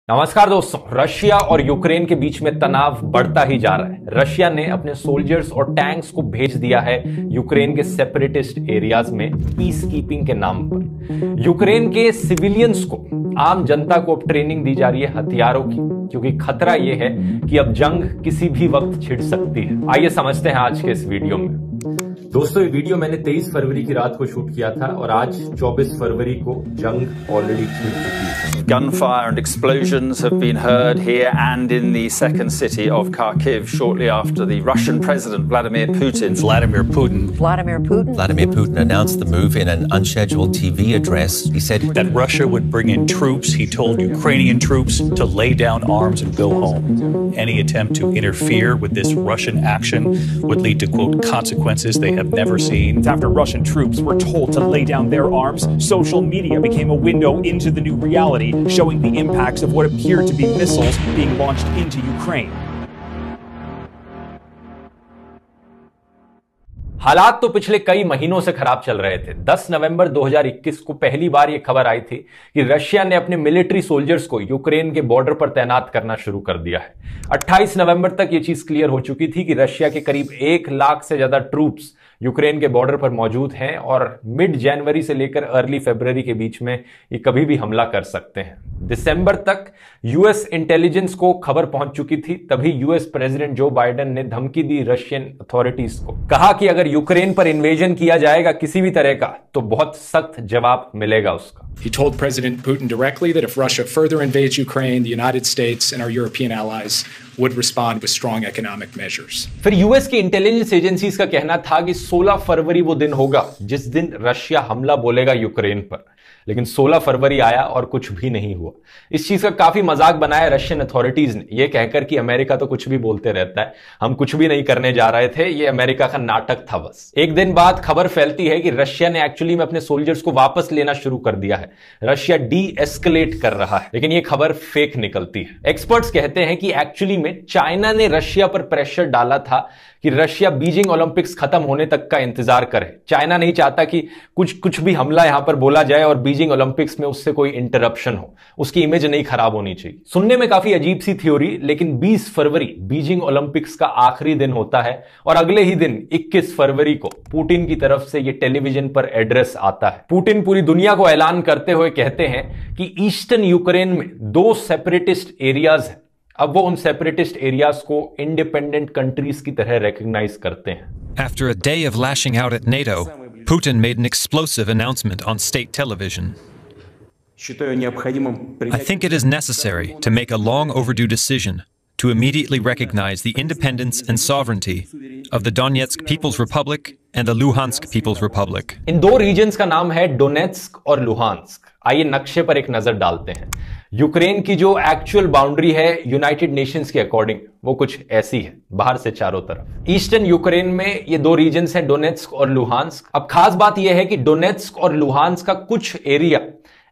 नमस्कार दोस्तों। रशिया और यूक्रेन के बीच में तनाव बढ़ता ही जा रहा है। रशिया ने अपने सोल्जर्स और टैंक्स को भेज दिया है यूक्रेन के सेपरेटिस्ट एरियाज में पीस कीपिंग के नाम पर। यूक्रेन के सिविलियंस को, आम जनता को अब ट्रेनिंग दी जा रही है हथियारों की, क्योंकि खतरा यह है कि अब जंग किसी भी वक्त छिड़ सकती है। आइए समझते हैं आज के इस वीडियो में। दोस्तों, ये वीडियो मैंने 23 फरवरी की रात को शूट किया था और आज 24 फरवरी को जंग ऑलरेडी छिड़ चुकी है। Gunfire and explosions have been heard here and in the second city of Kharkiv shortly after the Russian President Vladimir Putin announced the move in an unscheduled TV address. He said that Russia would bring in troops. He told Ukrainian troops to lay down arms and go home. Any attempt to interfere with this Russian action would lead to, quote, consequences they have never seen. After Russian troops were told to lay down their arms, social media became a window into the new reality, showing the impacts of what appeared to be missiles being launched into Ukraine. हालात तो पिछले कई महीनों से खराब चल रहे थे। 10 नवंबर 2021 को पहली बार यह खबर आई थी कि रशिया ने अपने मिलिट्री सोल्जर्स को यूक्रेन के बॉर्डर पर तैनात करना शुरू कर दिया है। 28 नवंबर तक यह चीज क्लियर हो चुकी थी कि रशिया के करीब 1 लाख से ज्यादा ट्रूप्स यूक्रेन के बॉर्डर पर मौजूद हैं और मिड जनवरी से लेकर अर्ली फरवरी के बीच में ये कभी भी हमला कर सकते हैं। दिसंबर तक यूएस इंटेलिजेंस को खबर पहुंच चुकी थी। तभी यूएस प्रेसिडेंट जो बाइडेन ने धमकी दी रशियन अथॉरिटीज को, कहा कि अगर यूक्रेन पर इन्वेजन किया जाएगा किसी भी तरह का तो बहुत सख्त जवाब मिलेगा उसका। He told President Putin directly that if Russia further invades Ukraine, the United States and our European allies would respond with strong economic measures. फिर यूएस की इंटेलिजेंस एजेंसीज का कहना था कि 16 फरवरी वो दिन होगा जिस दिन रशिया हमला बोलेगा यूक्रेन पर। लेकिन 16 फरवरी आया और कुछ भी नहीं हुआ। इस चीज का काफी मजाक बनाया रशियन अथॉरिटीज ने, यह कहकर कि अमेरिका तो कुछ भी बोलते रहता है, हम कुछ भी नहीं करने जा रहे थे, यह अमेरिका का नाटक था बस। एक दिन बाद खबर फैलती है कि रशिया ने एक्चुअली में अपने सोल्जर्स को वापस लेना शुरू कर दिया है। रशिया डी एस्केलेट कर रहा है, लेकिन यह खबर फेक निकलती है। एक्सपर्ट्स कहते हैं कि एक्चुअली में चाइना ने रशिया पर प्रेशर डाला था कि रशिया बीजिंग ओलंपिक्स खत्म होने तक का इंतजार करे। चाइना नहीं चाहता कि कुछ भी हमला यहां पर बोला जाए और बीजिंग ओलंपिक्स में उससे कोई इंटरप्शन हो, उसकी इमेज नहीं खराब होनी चाहिए। सुनने में काफी अजीब सी थ्योरी, लेकिन 20 फरवरी बीजिंग ओलंपिक्स का आखिरी दिन होता है और अगले ही दिन 21 फरवरी को पुतिन की तरफ से यह टेलीविजन पर एड्रेस आता है। पुतिन पूरी दुनिया को ऐलान करते हुए कहते हैं कि ईस्टर्न यूक्रेन में 2 सेपरेटिस्ट एरियाज हैं। अब वो उन सेपरेटिस्ट एरियाज को इंडिपेंडेंट कंट्रीज की तरह रिकॉग्नाइज करते हैं। After a day of lashing out at NATO, Putin made an explosive announcement on state television. I think it is necessary to make a long overdue decision to immediately recognize the independence and sovereignty of the Donetsk People's Republic and the Luhansk People's Republic. इन 2 regions का नाम है Donetsk और Luhansk. आइए नक्शे पर एक नजर डालते हैं। यूक्रेन की जो एक्चुअल बाउंड्री है यूनाइटेड नेशंस के अकॉर्डिंग वो कुछ ऐसी है, बाहर से चारों तरफ। ईस्टर्न यूक्रेन में ये 2 रीजन्स हैं, डोनेट्स्क और लुहांस्क। अब खास बात यह है कि डोनेट्स्क और लुहांस्क का कुछ एरिया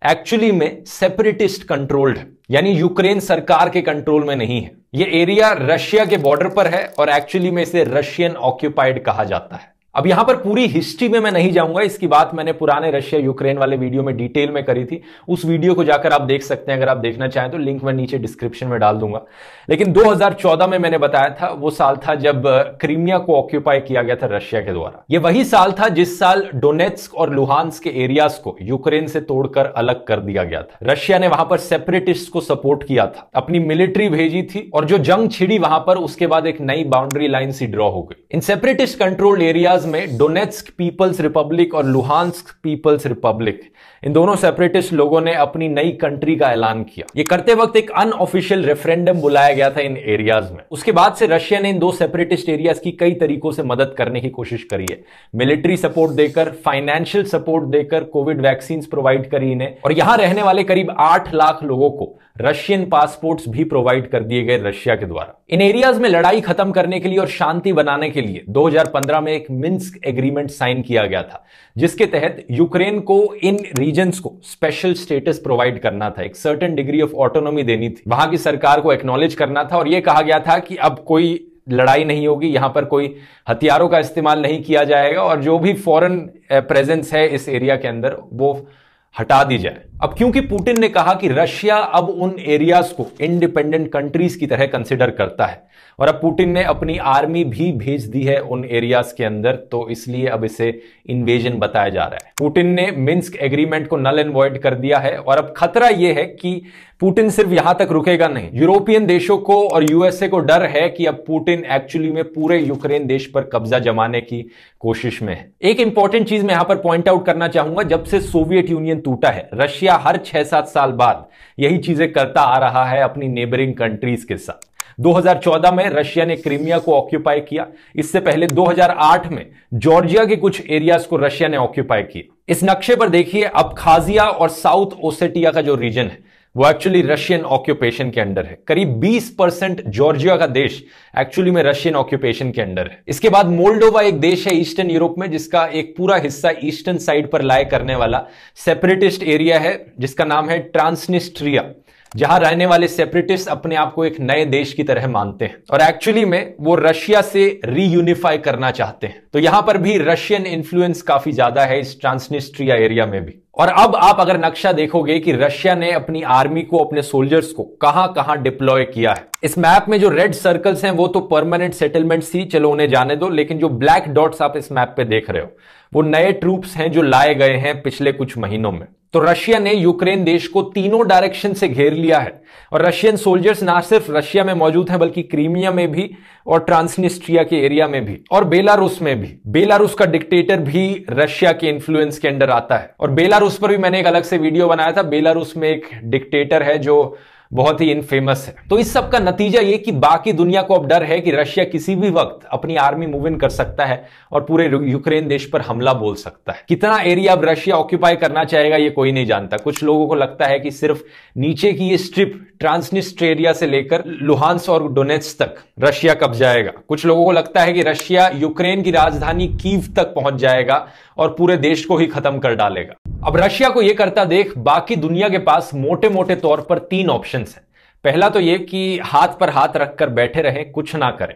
एक्चुअली में सेपरेटिस्ट कंट्रोल्ड है, यानी यूक्रेन सरकार के कंट्रोल में नहीं है। यह एरिया रशिया के बॉर्डर पर है और एक्चुअली में इसे रशियन ऑक्यूपाइड कहा जाता है। अब यहां पर पूरी हिस्ट्री में मैं नहीं जाऊंगा, इसकी बात मैंने पुराने रशिया यूक्रेन वाले वीडियो में डिटेल में करी थी। उस वीडियो को जाकर आप देख सकते हैं, अगर आप देखना चाहें तो लिंक मैं नीचे डिस्क्रिप्शन में डाल दूंगा। लेकिन 2014 में मैंने बताया था, वो साल था जब क्रीमिया को ऑक्यूपाई किया गया था रशिया के द्वारा। यह वही साल था जिस साल डोनेट्स्क और लुहांस्क के एरियाज को यूक्रेन से तोड़कर अलग कर दिया गया था। रशिया ने वहां पर सेपरेटिस्ट को सपोर्ट किया था, अपनी मिलिट्री भेजी थी और जो जंग छिड़ी वहां पर उसके बाद एक नई बाउंड्री लाइन सी ड्रॉ हो गई। इन सेपरेटिस्ट कंट्रोल्ड एरियाज में डोनेट्स्क पीपल्स रिपब्लिक और लुहांस्क पीपल्स रिपब्लिक, इन दोनों सेपरेटिस्ट लोगों ने अपनी नई कंट्री का ऐलान किया। यह करते वक्त एक अनऑफिशियल रेफरेंडम बुलाया गया था इन एरियाज में। उसके बाद से रशिया ने इन 2 सेपरेटिस्ट एरियाज की कई तरीकों से मदद करने की कोशिश करी है। मिलिट्री सपोर्ट देकर, फाइनेंशियल सपोर्ट देकर, कोविड वैक्सीन प्रोवाइड करी इन्हें, और यहां रहने वाले करीब 8 लाख लोगों को रशियन पासपोर्ट्स भी प्रोवाइड कर दिए गए रशिया के द्वारा। इन एरियाज में लड़ाई खत्म करने के लिए और शांति बनाने के लिए 2015 में एक मिन्स्क एग्रीमेंट साइन किया गया था, जिसके तहत यूक्रेन को इन रीजन्स को स्पेशल स्टेटस प्रोवाइड करना था, एक सर्टेन डिग्री ऑफ ऑटोनॉमी देनी थी, वहां की सरकार को एक्नॉलेज करना था और यह कहा गया था कि अब कोई लड़ाई नहीं होगी, यहां पर कोई हथियारों का इस्तेमाल नहीं किया जाएगा और जो भी फॉरेन प्रेजेंस है इस एरिया के अंदर वो हटा दी जाए। अब क्योंकि पुतिन ने कहा कि रशिया अब उन एरियाज को इंडिपेंडेंट कंट्रीज की तरह कंसिडर करता है और अब पुतिन ने अपनी आर्मी भी भेज दी है उन एरियाज के अंदर, तो इसलिए अब इसे इन्वेजन बताया जा रहा है। पुतिन ने मिन्स्क एग्रीमेंट को नल एंड वॉइड कर दिया है और अब खतरा यह है कि पुतिन सिर्फ यहां तक रुकेगा नहीं। यूरोपियन देशों को और यूएसए को डर है कि अब पुतिन एक्चुअली में पूरे यूक्रेन देश पर कब्जा जमाने की कोशिश में है। एक इंपॉर्टेंट चीज मैं यहां पर पॉइंट आउट करना चाहूंगा, जब से सोवियत यूनियन टूटा है, रशिया हर 6-7 साल बाद यही चीजें करता आ रहा है अपनी नेबरिंग कंट्रीज के साथ। 2014 में रशिया ने क्रीमिया को ऑक्यूपाई किया। इससे पहले 2008 में जॉर्जिया के कुछ एरियाज को रशिया ने ऑक्यूपाई किया। इस नक्शे पर देखिए, अबखाजिया और साउथ ओसेटिया का जो रीजन है वो एक्चुअली रशियन ऑक्यूपेशन के अंडर है। करीब 20% जॉर्जिया का देश एक्चुअली में रशियन ऑक्यूपेशन के अंडर है। इसके बाद मोल्डोवा एक देश है ईस्टर्न यूरोप में, जिसका एक पूरा हिस्सा ईस्टर्न साइड पर लाए करने वाला सेपरेटिस्ट एरिया है, जिसका नाम है ट्रांसनिस्ट्रिया, जहां रहने वाले सेपरेटिस्ट अपने आप को एक नए देश की तरह मानते हैं और एक्चुअली में वो रशिया से रीयूनिफाई करना चाहते हैं। तो यहां पर भी रशियन इन्फ्लुएंस काफी ज्यादा है इस ट्रांसनिस्ट्रिया एरिया में भी। और अब आप अगर नक्शा देखोगे कि रशिया ने अपनी आर्मी को, अपने सोल्जर्स को कहां कहां डिप्लॉय किया है। इस मैप में जो रेड सर्कल्स हैं वो तो परमानेंट सेटलमेंट्स ही, चलो उन्हें जाने दो, लेकिन जो ब्लैक डॉट्स आप इस मैप पे देख रहे हो वो नए ट्रूप्स हैं जो लाए गए हैं पिछले कुछ महीनों में। तो रशिया ने यूक्रेन देश को तीनों डायरेक्शन से घेर लिया है और रशियन सोल्जर्स ना सिर्फ रशिया में मौजूद हैं बल्कि क्रीमिया में भी और ट्रांसनिस्ट्रिया के एरिया में भी और बेलारूस में भी। बेलारूस का डिक्टेटर भी रशिया के इन्फ्लुएंस के अंडर आता है और बेलारूस पर भी मैंने एक अलग से वीडियो बनाया था। बेलारूस में एक डिक्टेटर है जो बहुत ही इनफेमस है। तो इस सब का नतीजा ये कि बाकी दुनिया को अब डर है कि रशिया किसी भी वक्त अपनी आर्मी मूव इन कर सकता है और पूरे यूक्रेन देश पर हमला बोल सकता है। कितना एरिया अब रशिया ऑक्यूपाई करना चाहेगा ये कोई नहीं जानता। कुछ लोगों को लगता है कि सिर्फ नीचे की ये स्ट्रिप ट्रांसनिस्ट्रिया से लेकर लुहांस्क और डोनेट्स्क तक रशिया कब्जाएगा। कुछ लोगों को लगता है कि रशिया यूक्रेन की राजधानी कीव तक पहुंच जाएगा और पूरे देश को ही खत्म कर डालेगा। अब रशिया को यह करता देख बाकी दुनिया के पास मोटे मोटे तौर पर 3 ऑप्शंस हैं। पहला तो यह कि हाथ पर हाथ रखकर बैठे रहें, कुछ ना करें।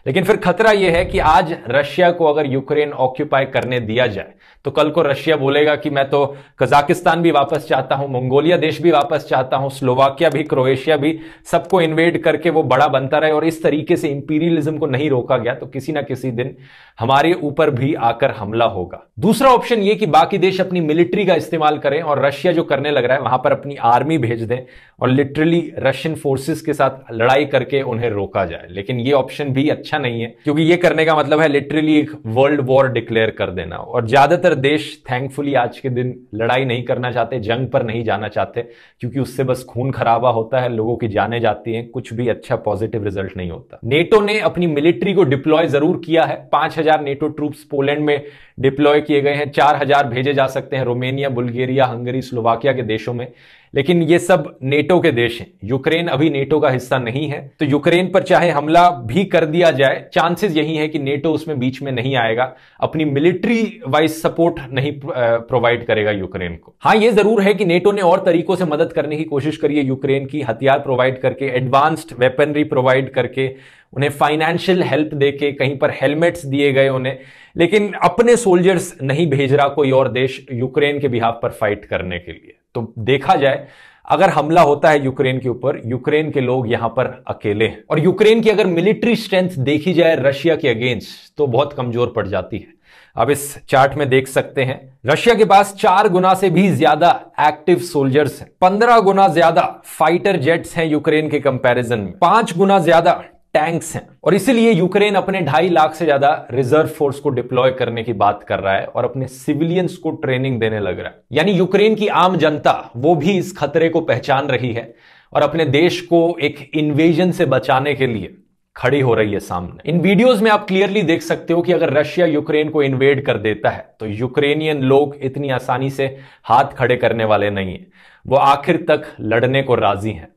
लेकिन फिर खतरा यह है कि आज रशिया को अगर यूक्रेन ऑक्यूपाई करने दिया जाए तो कल को रशिया बोलेगा कि मैं तो कजाकिस्तान भी वापस चाहता हूं, मंगोलिया देश भी वापस चाहता हूं, स्लोवाकिया भी, क्रोएशिया भी, सबको इन्वेड करके वो बड़ा बनता रहे और इस तरीके से इंपीरियलिज्म को नहीं रोका गया तो किसी ना किसी दिन हमारे ऊपर भी आकर हमला होगा। दूसरा ऑप्शन ये कि बाकी देश अपनी मिलिट्री का इस्तेमाल करें और रशिया जो करने लग रहा है वहां पर अपनी आर्मी भेज दें और लिटरली रशियन फोर्सेस के साथ लड़ाई करके उन्हें रोका जाए। लेकिन ये ऑप्शन भी अच्छा नहीं है क्योंकि ये करने का मतलब है लिटरली एक वर्ल्ड वॉर डिक्लेयर कर देना और ज्यादातर देश थैंकफुली आज के दिन लड़ाई नहीं करना चाहते, जंग पर नहीं जाना चाहते क्योंकि उससे बस खून खराबा होता है, लोगों की जानें जाती हैं, कुछ भी अच्छा पॉजिटिव रिजल्ट नहीं होता। नेटो ने अपनी मिलिट्री को डिप्लॉय जरूर किया है। 5000 नेटो ट्रूप्स पोलैंड में डिप्लॉय किए गए हैं, 4000 भेजे जा सकते हैं रोमानिया, बुल्गारिया, हंगरी, स्लोवाकिया के देशों में, लेकिन ये सब नेटो के देश हैं। यूक्रेन अभी नेटो का हिस्सा नहीं है तो यूक्रेन पर चाहे हमला भी कर दिया जाए, चांसेस यही है कि नेटो उसमें बीच में नहीं आएगा, अपनी मिलिट्री वाइज सपोर्ट नहीं प्रोवाइड करेगा यूक्रेन को। हाँ, ये जरूर है कि नेटो ने और तरीकों से मदद करने की कोशिश करी है यूक्रेन की, हथियार प्रोवाइड करके, एडवांस्ड वेपनरी प्रोवाइड करके, उन्हें फाइनेंशियल हेल्प देके, कहीं पर हेलमेट्स दिए गए उन्हें, लेकिन अपने सोल्जर्स नहीं भेज रहा कोई और देश यूक्रेन के बिहाफ पर फाइट करने के लिए। तो देखा जाए अगर हमला होता है यूक्रेन के ऊपर, यूक्रेन के लोग यहां पर अकेले हैं और यूक्रेन की अगर मिलिट्री स्ट्रेंथ देखी जाए रशिया के अगेंस्ट तो बहुत कमजोर पड़ जाती है। अब इस चार्ट में देख सकते हैं रशिया के पास 4 गुना से भी ज्यादा एक्टिव सोल्जर्स हैं, 15 गुना ज्यादा फाइटर जेट्स हैं यूक्रेन के कंपैरिजन में, 5 गुना ज्यादा टैंक्स हैं और इसीलिए यूक्रेन अपने 2.5 लाख से ज्यादा रिजर्व फोर्स को डिप्लॉय करने की बात कर रहा है और अपने सिविलियंस को ट्रेनिंग देने लग रहा है। यानी यूक्रेन की आम जनता वो भी इस खतरे को पहचान रही है और अपने देश को एक इन्वेजन से बचाने के लिए खड़ी हो रही है सामने। इन वीडियोस में आप क्लियरली देख सकते हो कि अगर रशिया यूक्रेन को इन्वेड कर देता है तो यूक्रेनियन लोग इतनी आसानी से हाथ खड़े करने वाले नहीं है, वो आखिर तक लड़ने को राजी हैं।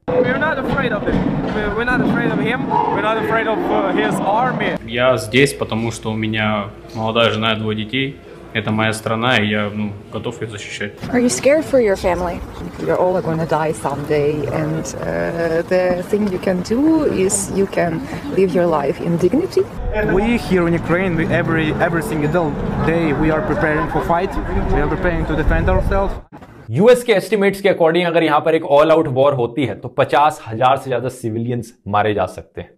Я здесь, потому что у меня молодая жена и 2 детей. Это моя страна, и я готов ее защищать. Are you scared for your family? You're all gonna die someday, and the thing you can do is you can live your life in dignity. We here in Ukraine, every single day we are preparing for fight. We are preparing to defend ourselves. US के estimates के according अगर यहां पर एक all out war होती है तो 50,000 से ज्यादा सिविलियंस मारे जा सकते हैं,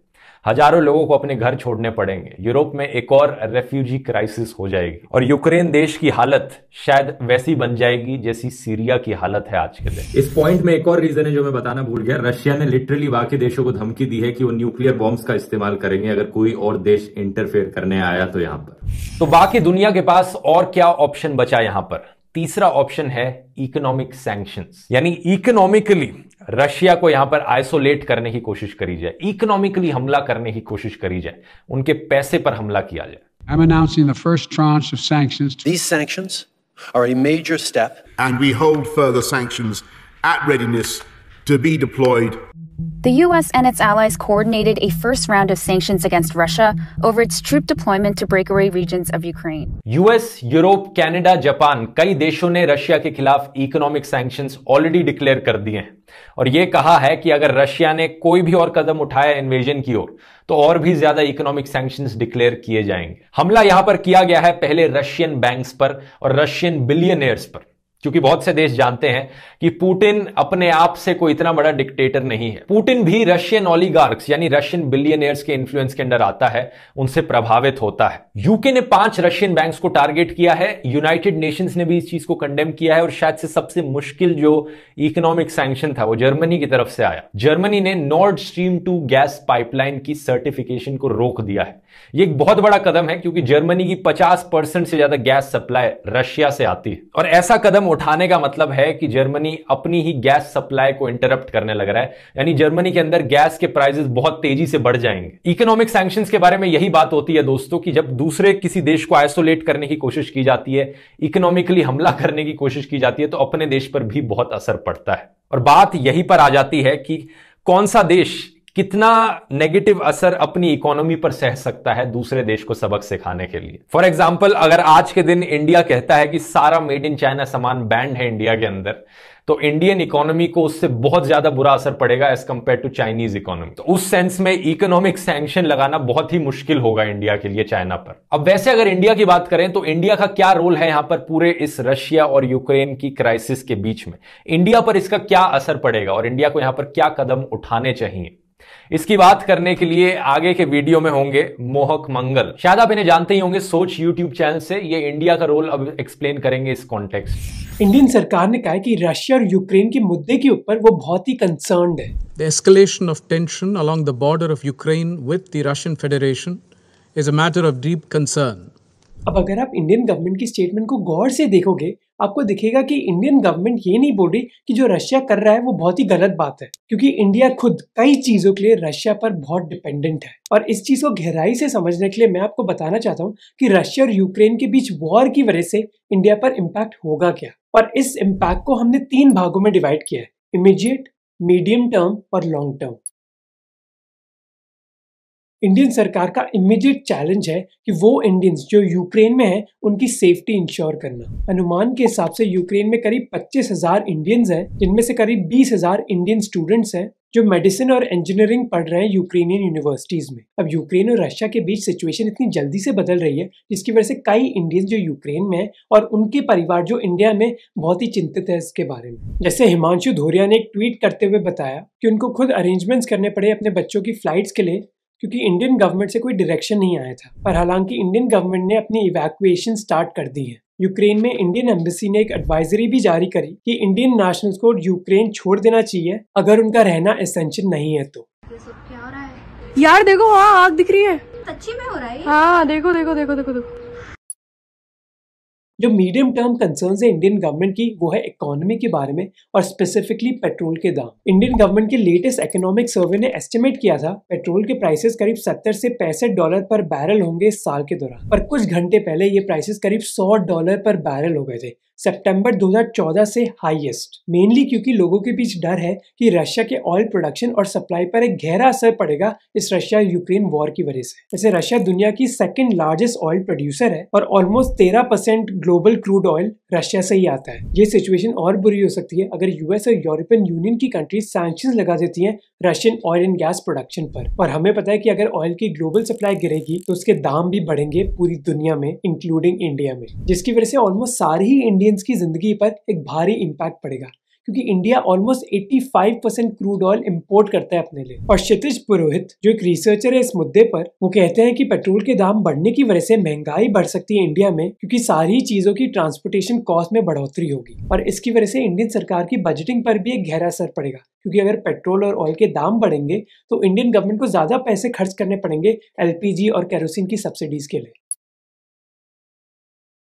हजारों लोगों को अपने घर छोड़ने पड़ेंगे, यूरोप में एक और रेफ्यूजी क्राइसिस हो जाएगी और यूक्रेन देश की हालत शायद वैसी बन जाएगी जैसी सीरिया की हालत है आज के दिन। इस पॉइंट में एक और रीजन है जो मैं बताना भूल गया, रशिया ने लिटरली बाकी देशों को धमकी दी है कि वो न्यूक्लियर बॉम्ब्स का इस्तेमाल करेंगे अगर कोई और देश इंटरफेयर करने आया तो यहां पर। तो बाकी दुनिया के पास और क्या ऑप्शन बचा यहां पर? तीसरा ऑप्शन है इकोनॉमिक सैंक्शंस, यानी इकोनॉमिकली रशिया को यहां पर आइसोलेट करने की कोशिश करी जाए, इकोनॉमिकली हमला करने की कोशिश करी जाए, उनके पैसे पर हमला किया जाए। I'm announcing the first tranche of sanctions. These sanctions are a major step. And we hold further sanctions at readiness to be deployed. The U.S. and its allies coordinated a first round of sanctions against Russia over its troop deployment to breakaway regions of Ukraine. US, Europe, Canada, Japan कई देशों ने Russia के खिलाफ economic sanctions already declare कर दिए हैं और यह कहा है कि अगर रशिया ने कोई भी और कदम उठाया इन्वेजन की ओर तो और भी ज्यादा इकोनॉमिक सैंक्शंस डिक्लेयर किए जाएंगे। हमला यहां पर किया गया है पहले रशियन बैंक्स पर और रशियन बिलियनियर्स पर, क्योंकि बहुत से देश जानते हैं कि पुतिन अपने आप से कोई इतना बड़ा डिक्टेटर नहीं है। पुतिन भी रशियन ओलिगार्क्स यानी रशियन बिलियनियर्स के इन्फ्लुएंस के अंडर आता है, उनसे प्रभावित होता है। यूके ने 5 रशियन बैंक्स को टारगेट किया है, यूनाइटेड नेशंस ने भी इस चीज को कंडेम किया है और शायद से सबसे मुश्किल जो इकोनॉमिक सैंक्शन था वो जर्मनी की तरफ से आया। जर्मनी ने नॉर्ड स्ट्रीम 2 गैस पाइपलाइन की सर्टिफिकेशन को रोक दिया है। ये एक बहुत बड़ा कदम है क्योंकि जर्मनी की 50% से ज्यादा गैस सप्लाई रशिया से आती है और ऐसा कदम उठाने का मतलब है कि जर्मनी अपनी ही गैस सप्लाई को इंटरप्ट करने लग रहा है, यानी जर्मनी के अंदर गैस के प्राइसेस बहुत तेजी से बढ़ जाएंगे। इकोनॉमिक सैंक्शंस के बारे में यही बात होती है दोस्तों कि जब दूसरे किसी देश को आइसोलेट करने की कोशिश की जाती है, इकोनॉमिकली हमला करने की कोशिश की जाती है तो अपने देश पर भी बहुत असर पड़ता है। और बात यहीं पर आ जाती है कि कौन सा देश कितना नेगेटिव असर अपनी इकोनॉमी पर सह सकता है दूसरे देश को सबक सिखाने के लिए। फॉर एग्जांपल, अगर आज के दिन इंडिया कहता है कि सारा मेड इन चाइना सामान बैंड है इंडिया के अंदर, तो इंडियन इकोनॉमी को उससे बहुत ज्यादा बुरा असर पड़ेगा as compared to Chinese economy. तो उस सेंस में इकोनॉमिक सैंक्शन लगाना बहुत ही मुश्किल होगा इंडिया के लिए चाइना पर। अब वैसे अगर इंडिया की बात करें तो इंडिया का क्या रोल है यहां पर पूरे इस रशिया और यूक्रेन की क्राइसिस के बीच में, इंडिया पर इसका क्या असर पड़ेगा और इंडिया को यहां पर क्या कदम उठाने चाहिए, इसकी बात करने के लिए आगे के वीडियो में होंगे मोहक मंगल। शायद आप इन्हें जानते ही होंगे, सोच यूट्यूब चैनल से। ये इंडिया का रोल अब एक्सप्लेन करेंगे इस कॉन्टेक्स्ट। इंडियन सरकार ने कहा है कि रशिया और यूक्रेन के मुद्दे के ऊपर वो बहुत ही कंसर्न्ड है। The escalation of tension along the border of Ukraine with the Russian Federation is a matter of deep concern. अब अगर आप इंडियन गवर्नमेंट की स्टेटमेंट को गौर से देखोगे, आपको दिखेगा कि इंडियन गवर्नमेंट ये नहीं बोल रही कि जो रशिया कर रहा है वो बहुत ही गलत बात है, क्योंकि इंडिया खुद कई चीजों के लिए रशिया पर बहुत डिपेंडेंट है। और इस चीज को गहराई से समझने के लिए मैं आपको बताना चाहता हूँ कि रशिया और यूक्रेन के बीच वॉर की वजह से इंडिया पर इम्पैक्ट होगा क्या। और इस इम्पैक्ट को हमने 3 भागों में डिवाइड किया है, इमीडिएट, मीडियम टर्म और लॉन्ग टर्म। इंडियन सरकार का इमीडिएट चैलेंज है कि वो इंडियंस जो यूक्रेन में हैं उनकी सेफ्टी इंश्योर करना। अनुमान के हिसाब से यूक्रेन में करीब 25,000 इंडियंस हैं, जिनमें से करीब 20,000 इंडियन स्टूडेंट्स हैं जो मेडिसिन और इंजीनियरिंग पढ़ रहे हैं यूक्रेनियन यूनिवर्सिटीज में। अब यूक्रेन और रशिया के बीच सिचुएशन इतनी जल्दी से बदल रही है जिसकी वजह से कई इंडियंस जो यूक्रेन में हैं और उनके परिवार जो इंडिया में बहुत ही चिंतित है इसके बारे में। जैसे हिमांशु धोरिया ने एक ट्वीट करते हुए बताया कि उनको खुद अरेंजमेंट्स करने पड़े अपने बच्चों की फ्लाइट्स के लिए, क्योंकि इंडियन गवर्नमेंट से कोई डायरेक्शन नहीं आया था। पर हालांकि इंडियन गवर्नमेंट ने अपनी इवैक्यूएशन स्टार्ट कर दी है। यूक्रेन में इंडियन एम्बेसी ने एक एडवाइजरी भी जारी करी कि इंडियन नेशनल्स को यूक्रेन छोड़ देना चाहिए अगर उनका रहना एसेंशियल नहीं है तो। ये सब क्या हो रहा है यार? देखो वहाँ आग दिख रही है, सच्ची में हो रहा है। हाँ देखो देखो देखो देखो देखो। जो मीडियम टर्म कंसर्न्स है इंडियन गवर्नमेंट की वो है इकोनॉमी के बारे में और स्पेसिफिकली पेट्रोल के दाम। इंडियन गवर्नमेंट के लेटेस्ट इकोनॉमिक सर्वे ने एस्टिमेट किया था पेट्रोल के प्राइसेस करीब 70 से $65 पर बैरल होंगे इस साल के दौरान, पर कुछ घंटे पहले ये प्राइसेस करीब $100 पर बैरल हो गए थे, सितंबर 2014 से हाईएस्ट। मेनली क्योंकि लोगों के बीच डर है कि रशिया के ऑयल प्रोडक्शन और सप्लाई पर एक गहरा असर पड़ेगा इस रशिया यूक्रेन वॉर की वजह से। वैसे रशिया दुनिया की 2nd लार्जेस्ट ऑयल प्रोड्यूसर है और almost 13% global crude oil Russia से ही आता है। ये सिचुएशन और बुरी हो सकती है अगर यूएस और यूरोपियन यूनियन की कंट्रीज सैंक्शंस लगा देती हैं Russian oil and gas production पर। और हमें पता है कि अगर ऑयल की ग्लोबल सप्लाई गिरेगी तो उसके दाम भी बढ़ेंगे पूरी दुनिया में, इंक्लूडिंग इंडिया में, जिसकी वजह से ऑलमोस्ट सारे ही इंडियंस की जिंदगी पर एक भारी इंपैक्ट पड़ेगा, क्योंकि India almost 85% crude oil import करता है अपने लिए। और क्षितिज पुरोहित जो एक रिसर्चर है इस मुद्दे पर, वो कहते हैं कि पेट्रोल के दाम बढ़ने की वजह से महंगाई बढ़ सकती है इंडिया में, क्योंकि सारी चीजों की ट्रांसपोर्टेशन कॉस्ट में बढ़ोतरी होगी। और इसकी वजह से इंडियन सरकार की बजटिंग पर भी एक गहरा असर पड़ेगा, क्योंकि अगर पेट्रोल और ऑयल के दाम बढ़ेंगे तो इंडियन गवर्नमेंट को ज्यादा पैसे खर्च करने पड़ेंगे एलपीजी और केरोसिन की सब्सिडीज के लिए।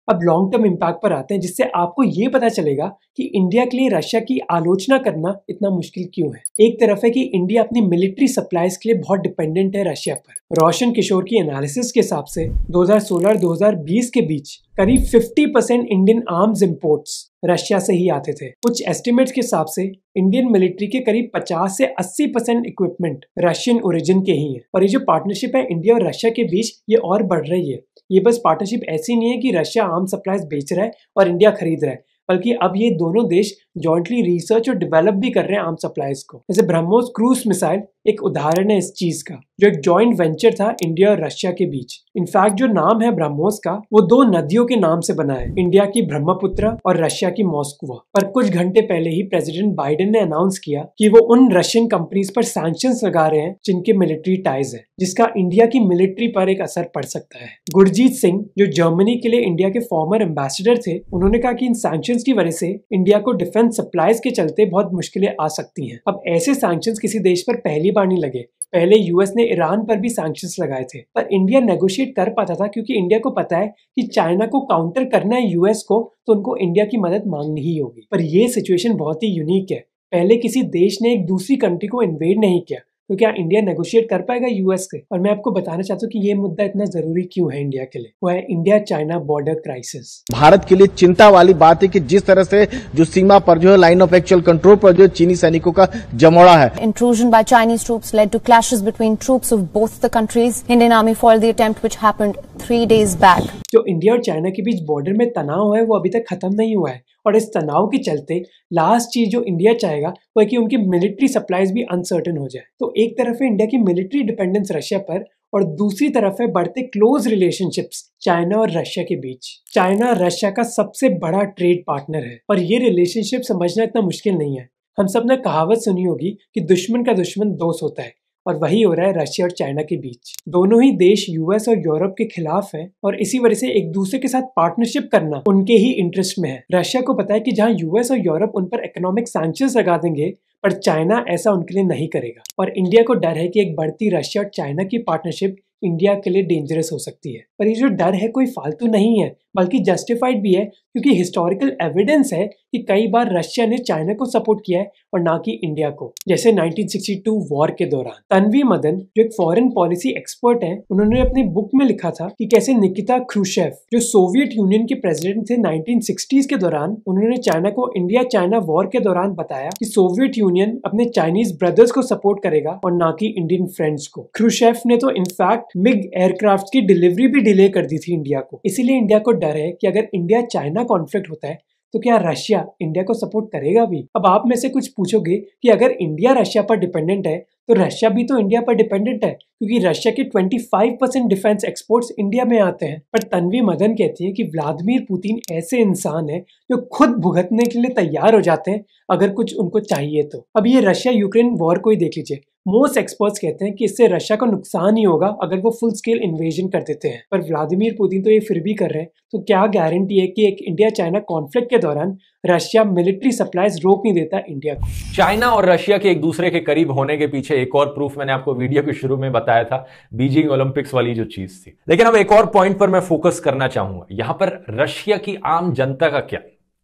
अब लॉन्ग टर्म इम्पैक्ट पर आते हैं, जिससे आपको ये पता चलेगा कि इंडिया के लिए रशिया की आलोचना करना इतना मुश्किल क्यों है। एक तरफ है कि इंडिया अपनी मिलिट्री सप्लाईज के लिए बहुत डिपेंडेंट है रशिया पर। रोशन किशोर की एनालिसिस के हिसाब से 2016 और 2020 के बीच करीब 50% इंडियन आर्म्स इंपोर्ट्स रशिया से ही आते थे। कुछ एस्टिमेट्स के हिसाब से इंडियन मिलिट्री के करीब 50 से 80% इक्विपमेंट रशियन ओरिजिन के ही है। और ये जो पार्टनरशिप है इंडिया और रशिया के बीच, ये और बढ़ रही है। ये बस पार्टनरशिप ऐसी नहीं है कि रशिया आर्म सप्लाईज बेच रहा है और इंडिया खरीद रहा है, बल्कि अब ये दोनों देश जॉइंटली रिसर्च और डेवलप भी कर रहे हैं आर्म सप्लाईज को। जैसे ब्रह्मोस क्रूज मिसाइल एक उदाहरण है इस चीज का, जो एक जॉइंट वेंचर था इंडिया और रशिया के बीच। इनफैक्ट जो नाम है ब्रह्मोस का, वो दो नदियों के नाम से बना है, इंडिया की ब्रह्मपुत्र और रशिया की मॉस्कवा। पर कुछ घंटे पहले ही प्रेसिडेंट बाइडेन ने अनाउंस किया कि वो उन रशियन कंपनीज पर सैंक्शंस लगा रहे हैं जिनके मिलिट्री टाइज है, जिसका इंडिया की मिलिट्री पर एक असर पड़ सकता है। गुरजीत सिंह जो जर्मनी के लिए इंडिया के फॉर्मर एम्बेसडर थे, उन्होंने कहा कि इन सैंक्शंस की वजह से इंडिया को डिफेंस सप्लाईज के चलते बहुत मुश्किलें आ सकती हैं। अब ऐसे सैंक्शंस किसी देश पर पहली बार नहीं लगे। पहले यूएस ने ईरान पर भी सैंक्शंस लगाए थे, पर इंडिया नेगोशिएट कर पाता था, क्योंकि इंडिया को पता है कि चाइना को काउंटर करना है यूएस को, तो उनको इंडिया की मदद मांगनी ही होगी। पर ये सिचुएशन बहुत ही यूनिक है। पहले किसी देश ने एक दूसरी कंट्री को इन्वेड नहीं किया, तो क्या इंडिया नेगोशिएट कर पाएगा यूएस से? और मैं आपको बताना चाहता हूँ कि ये मुद्दा इतना जरूरी क्यों है इंडिया के लिए। वो है India China border crisis. Bharat के लिए चिंता वाली बात है कि जिस तरह से जो सीमा पर जो है लाइन ऑफ एक्चुअल कंट्रोल पर जो चीनी सैनिकों का जमोड़ा है। Intrusion by Chinese troops led to clashes between troops of both the countries. Indian army foiled the attempt which happened 3 days back. जो इंडिया और चाइना के बीच बॉर्डर में तनाव है वो अभी तक खत्म नहीं हुआ है, और इस तनाव के चलते लास्ट चीज जो इंडिया चाहेगा वो है कि उनकी मिलिट्री सप्लाईज भी अनसर्टेन हो जाए। तो एक तरफ है इंडिया की मिलिट्री डिपेंडेंस रशिया पर, और दूसरी तरफ है बढ़ते क्लोज रिलेशनशिप्स चाइना और रशिया के बीच। चाइना रशिया का सबसे बड़ा ट्रेड पार्टनर है, और ये रिलेशनशिप समझना इतना मुश्किल नहीं है। हम सब ने कहावत सुनी होगी कि दुश्मन का दुश्मन दोस्त होता है, और वही हो रहा है रशिया और चाइना के बीच। दोनों ही देश यूएस और यूरोप के खिलाफ हैं, और इसी वजह से एक दूसरे के साथ पार्टनरशिप करना उनके ही इंटरेस्ट में है। रशिया को पता है कि जहां यूएस और यूरोप उन पर इकोनॉमिक सैंक्शंस लगा देंगे, पर चाइना ऐसा उनके लिए नहीं करेगा। और इंडिया को डर है कि एक बढ़ती रशिया और चाइना की पार्टनरशिप इंडिया के लिए डेंजरस हो सकती है। पर ये जो डर है कोई फालतू नहीं है, बल्कि जस्टिफाइड भी है, क्योंकि हिस्टोरिकल एविडेंस है कि कई बार रशिया ने चाइना को सपोर्ट किया है और ना कि इंडिया को। जैसे 1962 वॉर के दौरान तन्वी मदन जो एक फॉरेन पॉलिसी एक्सपर्ट हैं, उन्होंने अपनी बुक में लिखा था कि कैसे निकिता ख्रुश्चेव जो सोवियत यूनियन के प्रेसिडेंट थे 1960s के दौरान, उन्होंने चाइना को इंडिया चाइना वॉर के दौरान बताया कि सोवियत यूनियन अपने चाइनीज ब्रदर्स को सपोर्ट करेगा और ना कि इंडियन फ्रेंड्स को। ख्रुश्चेव ने तो इनफैक्ट मिग एयरक्राफ्ट की डिलीवरी भी डिले कर दी थी इंडिया को। इसीलिए इंडिया को डर है कि अगर इंडिया चाइना कॉन्फ्लिक्ट होता है तो क्या रशिया इंडिया को सपोर्ट करेगा भी। अब आप में से कुछ पूछोगे कि अगर इंडिया रशिया पर डिपेंडेंट है तो रशिया भी तो इंडिया पर डिपेंडेंट है, क्योंकि रशिया के 25% डिफेंस एक्सपोर्ट्स इंडिया में आते हैं। पर तन्वी मदन कहती है कि व्लादिमीर पुतिन ऐसे इंसान है जो खुद भुगतने के लिए तैयार हो जाते हैं अगर कुछ उनको चाहिए तो। अब ये रशिया यूक्रेन वॉर को ही देख लीजिए। मोस्ट एक्सपर्ट्स कहते हैं कि इससे रशिया को नुकसान ही होगा अगर वो फुल स्केल इन्वेजन कर देते हैं, पर व्लादिमीर पुतिन तो ये फिर भी कर रहे हैं। तो क्या गारंटी है कि एक इंडिया चाइना कॉन्फ्लिक्ट के दौरान रशिया मिलिट्री सप्लाईज रोक नहीं देता इंडिया को। चाइना और रशिया के एक दूसरे के करीब होने के पीछे एक और प्रूफ मैंने आपको वीडियो के शुरू में बताया था, बीजिंग ओलंपिक्स वाली जो चीज थी। लेकिन अब एक और पॉइंट पर मैं फोकस करना चाहूंगा। यहां पर रशिया की आम जनता का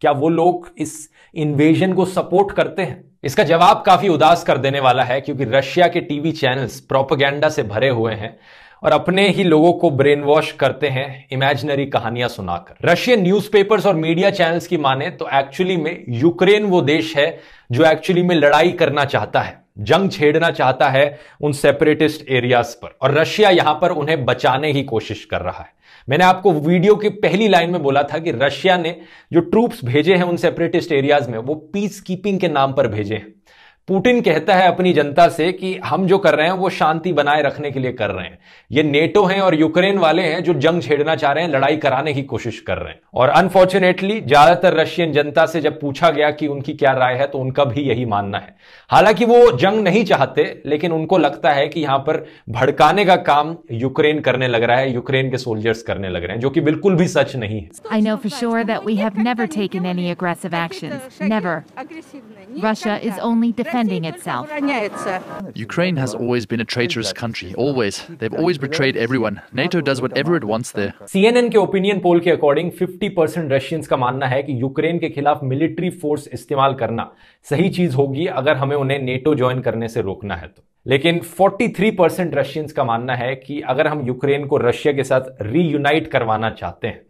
क्या वो लोग इस इन्वेजन को सपोर्ट करते हैं? इसका जवाब काफी उदास कर देने वाला है, क्योंकि रशिया के टीवी चैनल्स प्रोपेगेंडा से भरे हुए हैं और अपने ही लोगों को ब्रेन वॉश करते हैं इमेजिनरी कहानियां सुनाकर। रशियन न्यूज़पेपर्स और मीडिया चैनल्स की माने तो एक्चुअली में यूक्रेन वो देश है जो एक्चुअली में लड़ाई करना चाहता है, जंग छेड़ना चाहता है उन सेपरेटिस्ट एरियाज पर, और रशिया यहां पर उन्हें बचाने की कोशिश कर रहा है। मैंने आपको वीडियो की पहली लाइन में बोला था कि रशिया ने जो ट्रूप्स भेजे हैं उन सेपरेटिस्ट एरियाज में वो पीस कीपिंग के नाम पर भेजे हैं। पुतिन कहता है अपनी जनता से कि हम जो कर रहे हैं वो शांति बनाए रखने के लिए कर रहे हैं। ये नेटो हैं और यूक्रेन वाले हैं जो जंग छेड़ना चाह रहे हैं, लड़ाई कराने की कोशिश कर रहे हैं। और अनफॉर्चुनेटली ज्यादातर रशियन जनता से जब पूछा गया कि उनकी क्या राय है तो उनका भी यही मानना है। हालांकि वो जंग नहीं चाहते, लेकिन उनको लगता है कि यहां पर भड़काने का काम यूक्रेन करने लग रहा है, यूक्रेन के सोल्जर्स करने लग रहे हैं, जो कि बिल्कुल भी सच नहीं है। I know for sure that we have never taken any aggressive actions. Never. Russia is only defending itself. Ukraine has always been a traitorous country, always. They've always betrayed everyone. NATO does whatever it wants there. CNN के opinion poll के according 50% Russians का मानना है कि Ukraine के खिलाफ military force इस्तेमाल करना सही चीज होगी अगर हमें उन्हें नेटो ज्वाइन करने से रोकना है तो। लेकिन 43% रशियंस का मानना है कि अगर हम यूक्रेन को रशिया के साथ रीयूनाइट करवाना चाहते हैं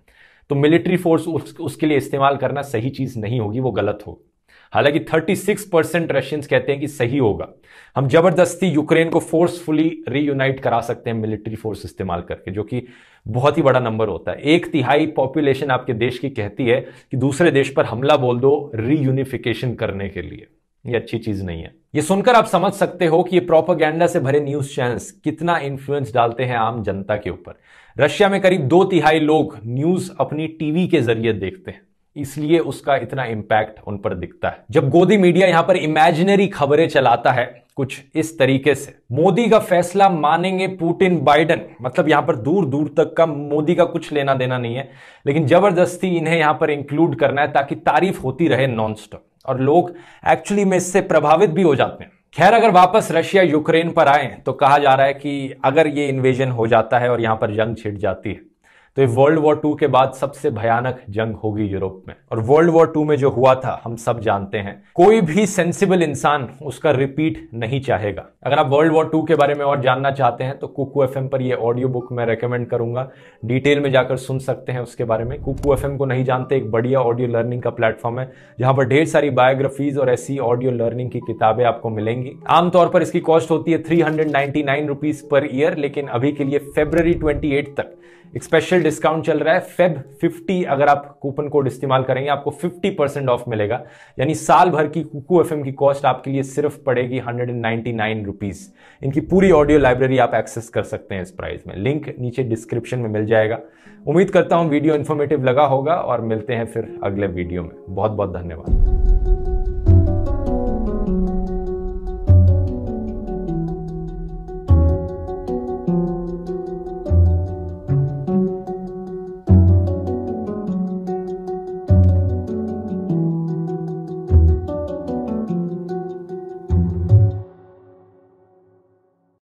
तो मिलिट्री फोर्स उसके लिए इस्तेमाल करना सही चीज नहीं होगी, वो गलत होगी। हालांकि 36% रशियंस कहते हैं कि सही होगा, हम जबरदस्ती यूक्रेन को फोर्सफुली रीयूनाइट करा सकते हैं मिलिट्री फोर्स इस्तेमाल करके, जो कि बहुत ही बड़ा नंबर होता है। 1/3 पॉपुलेशन आपके देश की कहती है कि दूसरे देश पर हमला बोल दो रीयूनिफिकेशन करने के लिए। ये अच्छी चीज नहीं है। ये सुनकर आप समझ सकते हो कि ये प्रोपेगेंडा से भरे न्यूज चैनल्स कितना इन्फ्लुएंस डालते हैं आम जनता के ऊपर। रशिया में करीब 2/3 लोग न्यूज अपनी टीवी के जरिए देखते हैं, इसलिए उसका इतना इंपैक्ट उन पर दिखता है। जब गोदी मीडिया यहां पर इमेजिनरी खबरें चलाता है कुछ इस तरीके से, मोदी का फैसला मानेंगे पुतिन बाइडेन, मतलब यहां पर दूर दूर तक का मोदी का कुछ लेना देना नहीं है, लेकिन जबरदस्ती इन्हें यहां पर इंक्लूड करना है ताकि तारीफ होती रहे नॉनस्टॉप, और लोग एक्चुअली में इससे प्रभावित भी हो जाते हैं। खैर, अगर वापस रशिया यूक्रेन पर आए तो कहा जा रहा है कि अगर ये इन्वेजन हो जाता है और यहां पर जंग छिड़ जाती है तो ये वर्ल्ड वॉर 2 के बाद सबसे भयानक जंग होगी यूरोप में। और वर्ल्ड वॉर 2 में जो हुआ था हम सब जानते हैं, कोई भी सेंसिबल इंसान उसका रिपीट नहीं चाहेगा। अगर आप वर्ल्ड वॉर 2 के बारे में और जानना चाहते हैं तो कुकू एफएम पर ये ऑडियो बुक मैं रेकमेंड करूंगा, डिटेल में जाकर सुन सकते हैं उसके बारे में। कुकू एफएम को नहीं जानते, एक बढ़िया ऑडियो लर्निंग का प्लेटफॉर्म है जहां पर ढेर सारी बायोग्राफीज और ऐसी ऑडियो लर्निंग की किताबें आपको मिलेंगी। आमतौर पर इसकी कॉस्ट होती है 399 रुपीज पर ईयर, लेकिन अभी के लिए February 28 तक एक स्पेशल डिस्काउंट चल रहा है। Feb 50 अगर आप कूपन कोड इस्तेमाल करेंगे आपको 50% ऑफ मिलेगा, यानी साल भर की कुकू एफएम की कॉस्ट आपके लिए सिर्फ पड़ेगी 199 रुपीज। इनकी पूरी ऑडियो लाइब्रेरी आप एक्सेस कर सकते हैं इस प्राइस में, लिंक नीचे डिस्क्रिप्शन में मिल जाएगा। उम्मीद करता हूं वीडियो इन्फॉर्मेटिव लगा होगा और मिलते हैं फिर अगले वीडियो में। बहुत बहुत धन्यवाद।